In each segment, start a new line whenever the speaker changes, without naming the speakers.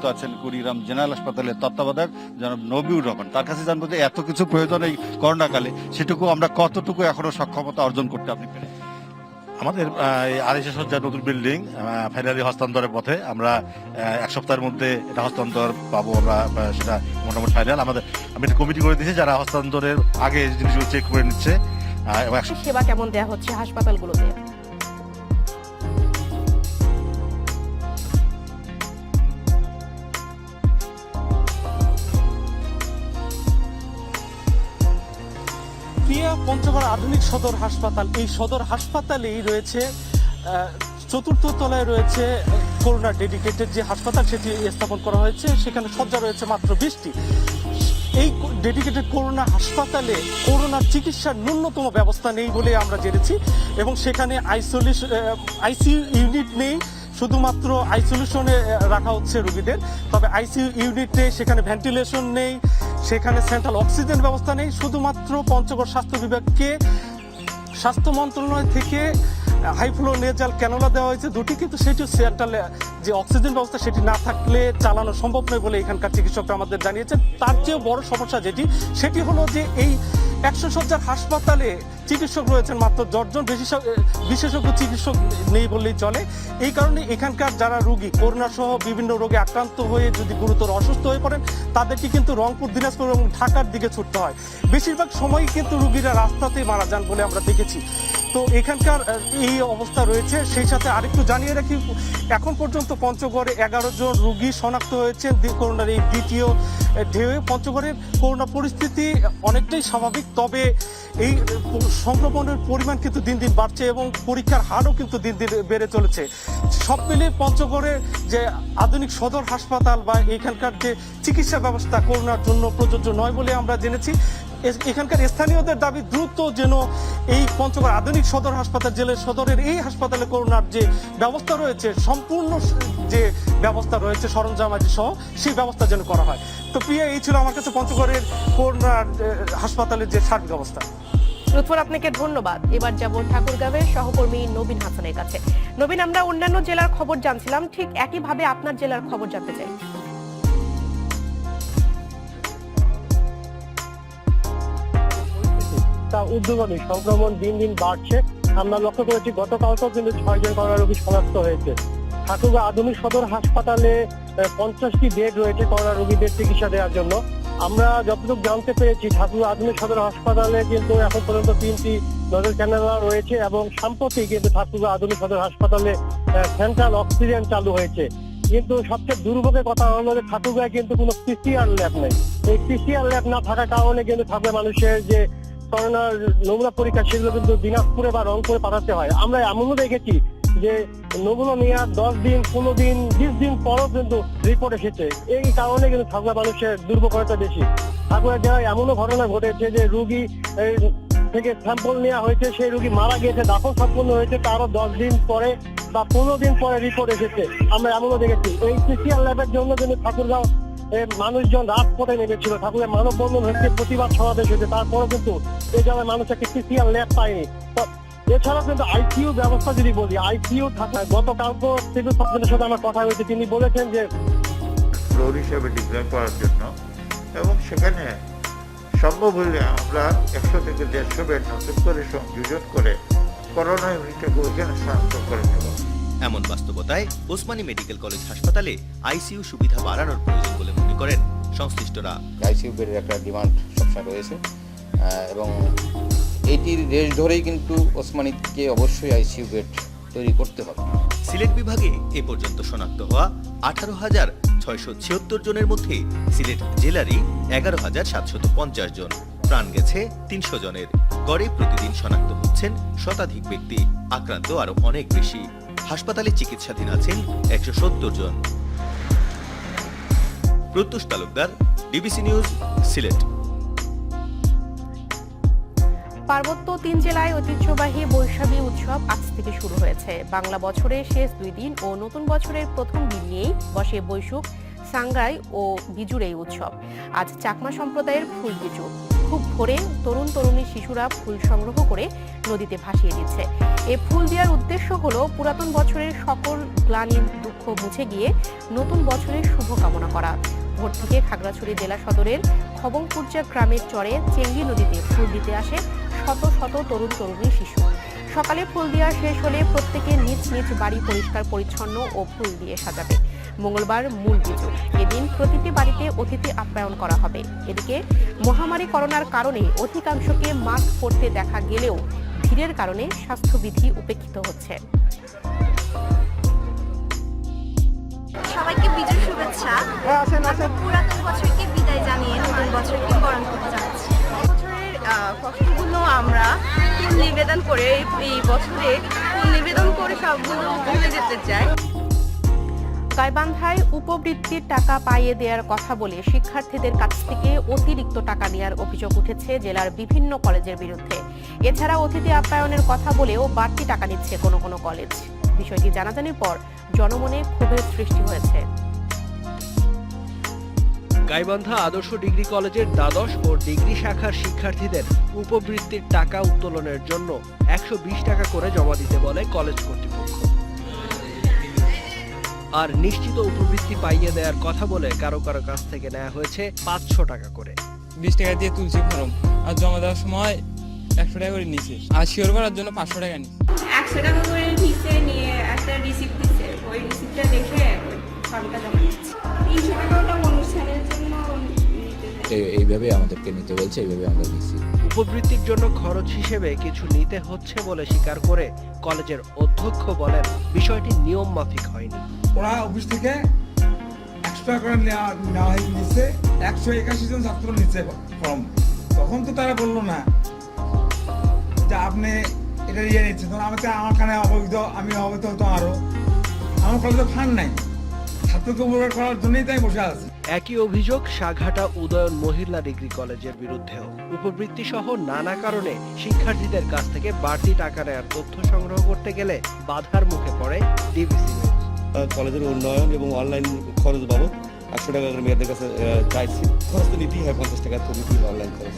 যুক্ত আছেন কুড়িগ্রাম জেনারেল হাসপাতালের তত্ত্বাবধায়ক জনাব নবিউর রহমান। তার কাছে জানবো যে এত কিছু প্রয়োজন এই করোনাকালে, সেটুকু আমরা কতটুকু এখনো সক্ষমতা অর্জন করতে আপনি পেরেছেন?
আমাদের 250 শয্যার নতুন বিল্ডিং ফাইনালি হস্তান্তরের পথে। আমরা এক সপ্তাহের মধ্যে এটা হস্তান্তর পাবো। আমরা সেটা মোটামুটি ফাইনাল। আমি একটা কমিটি করে দিয়েছি যারা হস্তান্তরের আগে জিনিসগুলো চেক করে নিচ্ছে।
সেবা কেমন দেওয়া হচ্ছে হাসপাতালগুলোতে?
পঞ্চগড় আধুনিক সদর হাসপাতাল, এই সদর হাসপাতালেই রয়েছে চতুর্থ তলায় রয়েছে করোনা ডেডিকেটেড যে হাসপাতাল, সেটি স্থাপন করা হয়েছে। সেখানে শয্যা রয়েছে মাত্র 20টি। এই ডেডিকেটেড করোনা হাসপাতালে করোনার চিকিৎসার ন্যূনতম ব্যবস্থা নেই বলে আমরা জেনেছি, এবং সেখানে আইসিইউ ইউনিট নেই, শুধুমাত্র আইসোলেশনে রাখা হচ্ছে রোগীদের। তবে আইসিইউ ইউনিট নেই, সেখানে ভেন্টিলেশন নেই, সেখানে সেন্ট্রাল অক্সিজেন ব্যবস্থা নেই। শুধুমাত্র পঞ্চগড় স্বাস্থ্য বিভাগকে স্বাস্থ্য মন্ত্রণালয় থেকে হাইফ্লো নেজাল ক্যানোলা দেওয়া হয়েছে 2টি, কিন্তু সেটি সেন্ট্রাল যে অক্সিজেন ব্যবস্থা সেটি না থাকলে চালানো সম্ভব নয় বলে এখানকার চিকিৎসকরা আমাদের জানিয়েছেন। তার চেয়েও বড় সমস্যা সেটি হলো যে এই 100 শয্যার হাসপাতালে চিকিৎসক রয়েছেন মাত্র 10 জন, বিশেষজ্ঞ চিকিৎসক নেই বললেই চলে। এই কারণে এখানকার যারা রোগী করোনা সহ বিভিন্ন রোগে আক্রান্ত হয়ে যদি গুরুতর অসুস্থ হয়ে পড়েন, তাদেরকে কিন্তু রংপুর, দিনাজপুর এবং ঢাকার দিকে ছুটতে হয়। বেশিরভাগ সময়ই কিন্তু রোগীরা রাস্তাতেই মারা যান বলে আমরা দেখেছি। তো এখানকার এই অবস্থা রয়েছে। সেই সাথে আরেকটু জানিয়ে রাখি, এখন পর্যন্ত পঞ্চগড়ে 11 জন রোগী শনাক্ত হয়েছেন করোনার এই দ্বিতীয় ঢেউয়ে। পঞ্চগড়ের করোনা পরিস্থিতি অনেকটাই স্বাভাবিক, তবে এই সংক্রমণের পরিমাণ কিন্তু দিন দিন বাড়ছে এবং পরীক্ষার হারও কিন্তু দিন দিন বেড়ে চলেছে। সব মিলিয়ে পঞ্চগড়ের যে আধুনিক সদর হাসপাতাল বা এখানকার যে চিকিৎসা ব্যবস্থা করোনার জন্য প্রযোজ্য নয় বলে আমরা জেনেছি। এখানকার স্থানীয়দের দাবি দ্রুত যেন এই পঞ্চগড় আধুনিক সদর হাসপাতাল, জেলার সদরের এই হাসপাতালে করোনার যে ব্যবস্থা রয়েছে, সম্পূর্ণ যে ব্যবস্থা রয়েছে সরঞ্জামাদি সহ, সেই ব্যবস্থা যেন করা হয়। তো প্রিয়া, এই ছিল আমার কাছে পঞ্চগড়ের করোনার হাসপাতালের যে সার্বিক অবস্থা।
লুৎফর, আপনাকে ধন্যবাদ। এবার যাব ঠাকুরগাঁওয়ের সহকর্মী নবীন হাসানের কাছে। নবীন, আমরা অন্যান্য জেলার খবর জানছিলাম, ঠিক একইভাবে আপনার জেলার খবর জানতে চাই।
উদ্যোগী সংক্রমণ দিন দিন বাড়ছে। আমরা লক্ষ্য করেছি গতকালকেও কিন্তু 6 জন করোনা রোগী শনাক্ত হয়েছে। ঠাকুরগাঁও আধুনিক সদর হাসপাতালে 50টি বেড রয়েছে করোনা রোগীদের চিকিৎসা দেওয়ার জন্য। আমরা যতটুকু জানতে পেরেছি, ঠাকুরগাঁও আধুনিক সদর হাসপাতালে কিন্তু এখন পর্যন্ত 3টি নজর ক্যানোলা রয়েছে, এবং সম্প্রতি কিন্তু ঠাকুরগাঁও আধুনিক সদর হাসপাতালে সেন্ট্রাল অক্সিজেন চালু হয়েছে। কিন্তু সবচেয়ে দুর্ভোগের কথা হলো যে ঠাকুরগাঁয়ে কিন্তু কোনো পিসিআর ল্যাব নেই। এই পিসিআর ল্যাব না থাকার কারণে কিন্তু ঠাকুরগাঁও মানুষের যে করোনার নমুনা পরীক্ষা, সেগুলো কিন্তু দিনাজপুরে বা রংপুরে পাঠাতে হয়। আমরা এমনও দেখেছি যে নমুনা নেওয়ার 10 দিন, 15 দিন, 20 দিন পরও কিন্তু রিপোর্ট এসেছে। এই কারণে কিন্তু ঠাকুরগাঁও মানুষের দুর্ভোগতা বেশি। ঠাকুরগাঁও জেলায় এমনও ঘটনা ঘটেছে যে রোগী থেকে স্যাম্পল নেওয়া হয়েছে, সেই রোগী মারা গিয়েছে, দাফন সম্পন্ন হয়েছে, তারও 10 দিন পরে বা 15 দিন পরে রিপোর্ট এসেছে। আমরা এমনও দেখেছি। এই পিসিআর ল্যাবের জন্য কিন্তু ঠাকুরগাঁও মানুষজন রাজপথে নেমেছিল। ঠাকুরের মানববন্ধন হয়েছে, প্রতিবাদ সমাবেশ হয়েছে, তারপরেও কিন্তু এই জায়গায় মানুষ একটা পিসিআর ল্যাব পায়নি। এছাড়াও কিন্তু আইসিইউ ব্যবস্থা যদি বলি, আইসিইউ গতকালকে সিভিল সার্জনের সাথে আমার কথা হয়েছে, তিনি বলেছেন যে
ফ্লোর হিসেবে ডিক্লেয়ার করার জন্য, এবং সেখানে সম্ভব হলে আমরা 100 থেকে 150 বেড নতুন করে সংযোজন করে করোনা ইউনিটকে ওইখানে স্থানান্তর করে নেব।
এমন বাস্তবতায় ওসমানী মেডিকেল কলেজ হাসপাতালে আইসিইউ সুবিধা বাড়ানোর প্রয়োজন বলে মনে করেন সংশ্লিষ্টরা।
আইসিইউ বেডের একটা ডিমান্ড সবসময় রয়েছে, এবং এইটির রেশ ধরেই কিন্তু ওসমানীকে অবশ্যই আইসিইউ বেড তৈরি করতে হবে।
সিলেট বিভাগে এ পর্যন্ত শনাক্ত হওয়া 18,676 জনের মধ্যে সিলেট জেলারই 11,750 জন। প্রাণ গেছে 300 জনের। গড়ে প্রতিদিন শনাক্ত হচ্ছেন শতাধিক ব্যক্তি, আক্রান্ত আরো অনেক বেশি। হাসপাতালে চিকিৎসাধীন আছেন 170 জন। Pratyush Talukdar, DBC news, Sylhet.
পার্বত্য 3 জেলায় ঐতিহ্যবাহী বৈশাখী উৎসব আজ থেকে শুরু হয়েছে। বাংলা বছরের শেষ 2 দিন ও নতুন বছরের প্রথম দিন নিয়েই বসে বৈশুখ, সাংগাই ও বিজুর এই উৎসব। আজ চাকমা সম্প্রদায়ের ফুল বিজু। খুব ভোরে তরুণ তরুণী শিশুরা ফুল সংগ্রহ করে নদীতে ভাসিয়ে দিচ্ছে। এই ফুল দেওয়ার উদ্দেশ্য হলো পুরাতন বছরের সকল গ্লানি দুঃখ মুছে গিয়ে নতুন বছরের শুভ কামনা করা। ভোর থেকে খাগড়াছড়ি জেলা সদরের খবংপুরজা গ্রামের চরে চেঙ্গি নদীতে ফুল দিতে আসে শত শত তরুণ তরুণী শিশু। সকালে ফুল দেওয়া শেষ হলে প্রত্যেকে নিজ নিজ বাড়ি পরিষ্কার পরিচ্ছন্ন ও ফুল দিয়ে সাজাবে। মঙ্গলবার মূল পুজো, এদিন প্রতিটি বাড়িতে অতিথি আপ্যায়ন করা হবে। এদিকে মহামারী করোনার কারণে অধিকাংশকে মাস্ক পরতে দেখা গেলেও ভিড়ের কারণে স্বাস্থ্যবিধি উপেক্ষিত হচ্ছে।
সবাইকে বিজয় শুভেচ্ছা। পুরাতন বছরকে বিদায় জানিয়ে নতুন বছরকে বরণ করতে যাচ্ছি। বছরের কষ্টগুলো আমরা ফুল নিবেদন করে এই বছরে ফুল নিবেদন করে সবগুলো ভুলে যেতে চাই।
গাইবান্ধায় উপবৃত্তির টাকা পাইয়ে দেওয়ার কথা বলে শিক্ষার্থীদের কাছ থেকে অতিরিক্ত টাকা নেওয়ার অভিযোগ উঠেছে জেলার বিভিন্ন কলেজের বিরুদ্ধে। এছাড়া অতিথি আপ্যায়নের কথা বলেও বাড়তি টাকা নিচ্ছে কোনো কোনো কলেজ। বিষয়টি জানাজানির পর জনমনে ক্ষোভের সৃষ্টি হয়েছে।
গাইবান্ধা আদর্শ ডিগ্রি কলেজের দ্বাদশ ও ডিগ্রি শাখার শিক্ষার্থীদের উপবৃত্তির টাকা উত্তোলনের জন্য 120 টাকা করে জমা দিতে বলে কলেজ কর্তৃপক্ষ। আর নিশ্চিত উপবৃত্তি পাইয়ে দেওয়ার কথা বলে কারো কারো কাছ থেকে নেওয়া হয়েছে 500 টাকা করে।
20 টাকা দিয়ে তুলছি ফর্ম, আর জমা দেওয়ার সময় 100 টাকা করে নিছে, আর শিওর করার জন্য 500 টাকা নিছে।
100 টাকা করে নিচে নিয়ে একটা রিসিপ্ট দিছে, ওই রিসিপ্টটা দেখে ফর্মটা জমা দিচ্ছি। 300 টাকাটা অনুষ্ঠানের জন্য
এইভাবে আমাদেরকে নিতে বলছে, এইভাবে আমরা নিচ্ছি।
উপবৃত্তির জন্য খরচ হিসেবে কিছু নিতে হচ্ছে বলে স্বীকার করে কলেজের অধ্যক্ষ বলেন বিষয়টি নিয়ম মাফিক হয়নি।
ওরা অফিস থেকে 100 টাকা করে নেওয়া নিচ্ছে, 181 জন ছাত্র নিচ্ছে ফর্ম। তখন তো তারা বললো না যে আপনি এটা নিয়ে নিচ্ছেন, তখন আমার কানে অবহিত, আমি অবহিত হতো আরো। আমার কলেজে ফান্ড নাই, ছাত্রকে উপকার করার জন্যই তাই বসে আছে।
একই অভিযোগ সাঘাটা উদয়ন মহিলা ডিগ্রি কলেজের বিরুদ্ধেও। উপবৃত্তি সহ নানা কারণে শিক্ষার্থীদের কাছ থেকে বাড়তি টাকা নেওয়ার তথ্য সংগ্রহ করতে গেলে বাধার মুখে পড়ে ডিবিসি নিউজ।
কলেজের উন্নয়ন এবং অনলাইন খরচ বাবদ 100 টাকা করে মেয়েদের কাছে চাইছি। খরচ তো নিতেই হয়, 50 টাকা তো নিতেই হয় অনলাইন খরচ।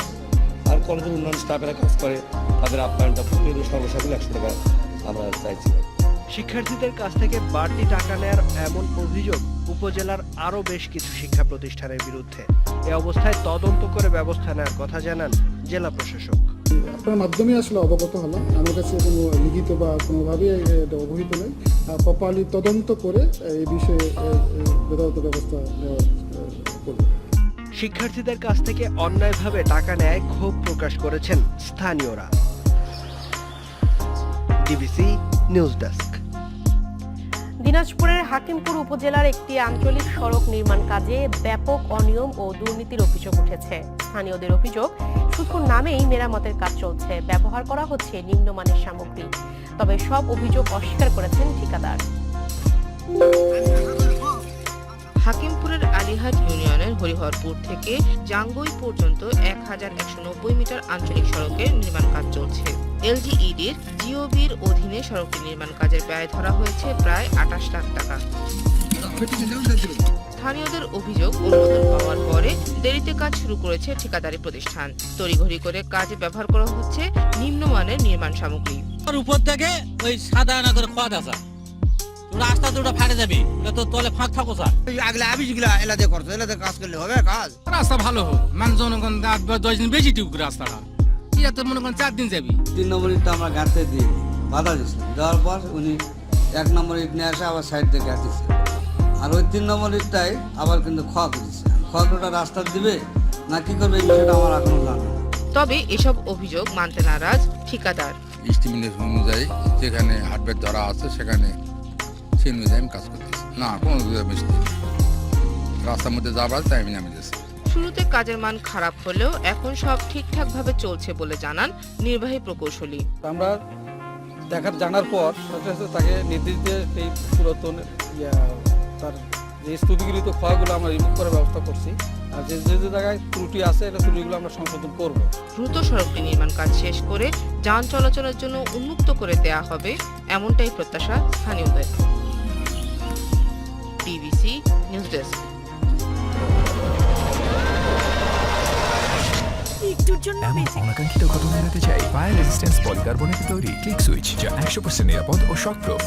আর কলেজের উন্নয়ন স্টাফেরা কাজ করে, তাদের আপ্যায়নটা সর্বসাকুল 100 টাকা আমরা চাইছি।
শিক্ষার্থীদের কাছ থেকে বাড়তি টাকা নেয়ার এমন অভিযোগ উপজেলার আরো বেশ কিছু শিক্ষা প্রতিষ্ঠানের বিরুদ্ধে। এ অবস্থায় তদন্ত করে ব্যবস্থা নেওয়ার কথা জানান জেলা প্রশাসক।
আপনার মাধ্যমে আসলে অবগত হলাম, আমার কাছে কোনো লিখিত বা কোনোভাবে অবহিত নেই। প্রপারলি তদন্ত করে এই বিষয়ে যথাযথ ব্যবস্থা নেওয়া করব।
শিক্ষার্থীদের কাছ থেকে অন্যায়ভাবে টাকা নেয় ক্ষোভ প্রকাশ করেছেন স্থানীয়রা। DBC news desk.
দিনাজপুরের হাকিমপুর উপজেলার একটি আঞ্চলিক সড়ক নির্মাণ কাজে ব্যাপক অনিয়ম ও দুর্নীতির অভিযোগ উঠেছে। স্থানীয়দের অভিযোগ, শুধু নামেই মেরামতের কাজ চলছে, ব্যবহার করা হচ্ছে নিম্নমানের সামগ্রী। তবে সব অভিযোগ অস্বীকার করেছেন ঠিকাদার।
হাকিমপুরের আলিহাট ইউনিয়নের হরিহরপুর থেকে জাঙ্গুই পর্যন্ত 1190 মিটার আঞ্চলিক সড়কের নির্মাণ কাজ চলছে। এলজিইডির জিওবির অধীনে সড়কটি নির্মাণ কাজের ব্যয় ধরা হয়েছে প্রায় 28 লাখ টাকা। স্থানীয়দের অভিযোগ, অনুমোদন পাওয়ার পরে দেরিতে কাজ শুরু করেছে ঠিকাদারি প্রতিষ্ঠান। তড়িঘড়ি করে কাজে ব্যবহার করা হচ্ছে নিম্নমানের নির্মাণ সামগ্রী।
উপর থেকে ওই সাদা না করে খোয়া আসা রাস্তা দুটো ফাটে যাবে, তো তলে ফাঁক থাকো স্যার। আগলে আবিজগুলা এলাতে করতো, এলাতে কাজ করলে হবে কাজ। রাস্তা ভালো হোক, মানুষ জনগণ 10 দিন বেশি টিউক রাস্তাটা, এটা তো মনে করেন 4 দিন যাবি।
3 নম্বর ইটটা আমরা গাঁথতে দিই, বাধা দিচ্ছিলাম। দেওয়ার পর উনি 1 নম্বর ইট নিয়ে আসে আবার সাইড থেকে গাঁথিছে, আর ওই 3 নম্বর ইটটাই আবার কিন্তু খোয়া করেছে। খোয়াটা রাস্তা দিবে না কি করবে এই বিষয়টা আমার এখনো জানা।
তবে এসব অভিযোগ মানতে নারাজ ঠিকাদার।
এস্টিমেট অনুযায়ী যেখানে হার্ডওয়্যার ধরা আছে সেখানে সেই অনুযায়ী আমি কাজ করতেছি না, কোনো মিস্টেক রাস্তার মধ্যে যাবার তাই আমি নামে যাচ্ছি।
শুরুতে কাজের মান খারাপ হলেও এখন সব ঠিকঠাক ভাবে চলছে বলে জানান নির্বাহী প্রকৌশলী।
আমরা জানার পর তাকে নির্দেশ দিয়ে এই পুরাতন তার যে স্তূপিগুলি ক্ষয়গুলো আমরা রিমুভ করার ব্যবস্থা করছি, আর যে যে জায়গায় ত্রুটি আছে এটা ত্রুটিগুলো আমরা সংশোধন করব।
দ্রুত সড়কটি নির্মাণ কাজ শেষ করে যান চলাচলের জন্য উন্মুক্ত করে দেয়া হবে, এমনটাই প্রত্যাশা স্থানীয়দের। DBC news desk.
একটু
জন্য অনাকাঙ্ক্ষিত ঘটনা এড়াতে চাই ফায়ার রেজিস্ট্যান্স পলিকার্বনেটে তৈরি ক্লিক সুইচ, যা 100% নিরাপদ ও শকপ্রুফ।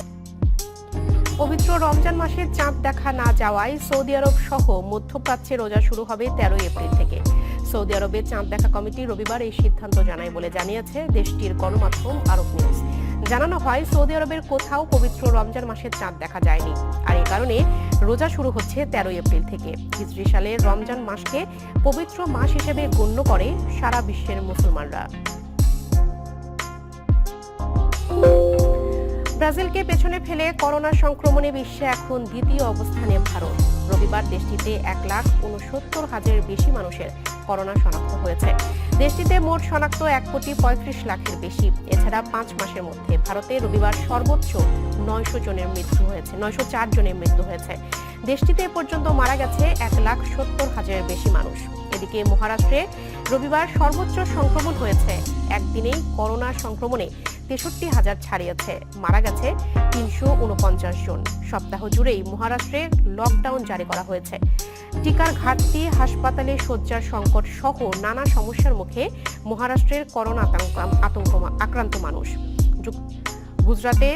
পবিত্র রমজান মাসে চাঁদ দেখা না যাওয়ায় সৌদি আরব সহ মধ্যপ্রাচ্যে রোজা শুরু হবে 13 এপ্রিল থেকে। সৌদি আরবে চাঁদ দেখা কমিটি রবিবার এই সিদ্ধান্ত জানায় বলে জানিয়েছে দেশটির গণমাধ্যম আরব নিউজ। জানানো হয়, সৌদি আরবের কোথাও পবিত্র রমজান মাসে চাঁদ দেখা যায়নি, আর এই কারণে রোজা শুরু হচ্ছে 13 এপ্রিল থেকে। হিজরি সালে রমজান মাসকে পবিত্র মাস হিসেবে গণ্য করে সারা বিশ্বের মুসলমানরা। ব্রাজিলকে পেছনে ফেলে করোনা সংক্রমণে বিশ্বে এখন দ্বিতীয় অবস্থানে ভারত। রবিবার দেশটিতে 1,69,000-এর বেশি মানুষের করোনা শনাক্ত হয়েছে। দেশটিতে মোট শনাক্ত 1,35,00,000-এর বেশি। এছাড়া 5 মাসের মধ্যে ভারতে রবিবার সর্বোচ্চ 904 জনের মৃত্যু হয়েছে। দেশটিতে এ পর্যন্ত মারা গেছে 1,70,000-এর বেশি মানুষ। এদিকে মহারাষ্ট্রে রবিবার সর্বোচ্চ সংক্রমণ হয়েছে। একদিনেই করোনা সংক্রমণে 63,000 ছাড়িয়েছে, মারা গেছে 349 জন। সপ্তাহ জুড়েই মহারাষ্ট্রে লকডাউন জারি করা হয়েছে। টিকার ঘাটতি, হাসপাতালে শয্যার সংকট সহ নানা সমস্যার মুখে মহারাষ্ট্রের করোনা আক্রান্ত মানুষ। গুজরাটে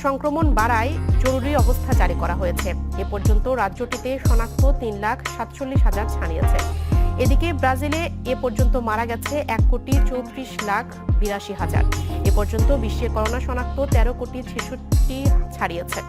সংক্রমণ বাড়ায় জরুরি অবস্থা জারি করা হয়েছে। এ পর্যন্ত রাজ্যটিতে শনাক্ত 3,47,000 ছাড়িয়েছে। এদিকে ব্রাজিলে এ পর্যন্ত মারা গেছে 1,34,82,000। এ পর্যন্ত বিশ্বে করোনা শনাক্ত 13,66,00,000 ছাড়িয়েছে।